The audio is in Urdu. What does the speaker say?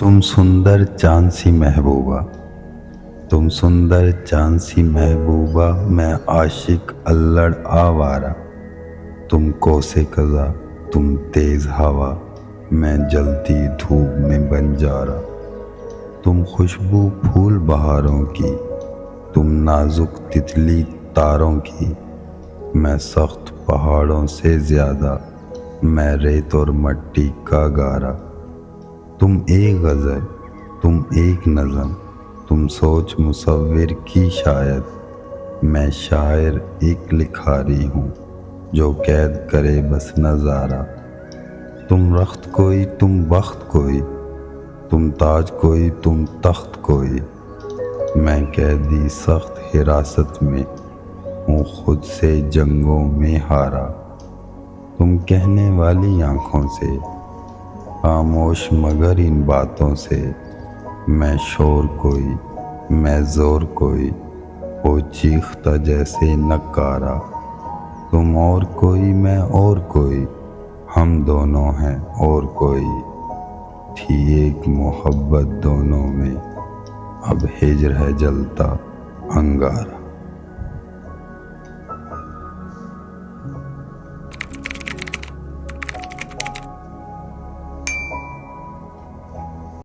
تم سندر چاند سی محبوبہ، تم سندر چاند سی محبوبہ، میں عاشق الڑ آوارہ، تم کوس قضا، تم تیز ہوا، میں جلتی دھوپ میں بنجارا، تم خوشبو پھول بہاروں کی، تم نازک تتلی تاروں کی، میں سخت پہاڑوں سے زیادہ، میں ریت اور مٹی کا گارا، تم ایک غزل، تم ایک نظم، تم سوچ مصور کی شاید، میں شاعر ایک لکھاری ہوں جو قید کرے بس نظارہ، تم رخت کوئی، تم بخت کوئی، تم تاج کوئی، تم تخت کوئی، میں قیدی سخت حراست میں ہوں خود سے جنگوں میں ہارا، تم کہنے والی آنکھوں سے، خاموش مگر ان باتوں سے، میں شور کوئی، میں زور کوئی، وہ چیختا جیسے نکارا، تم اور کوئی، میں اور کوئی، ہم دونوں ہیں اور کوئی، تھی ایک محبت دونوں میں، اب ہجر ہے جلتا انگارہ۔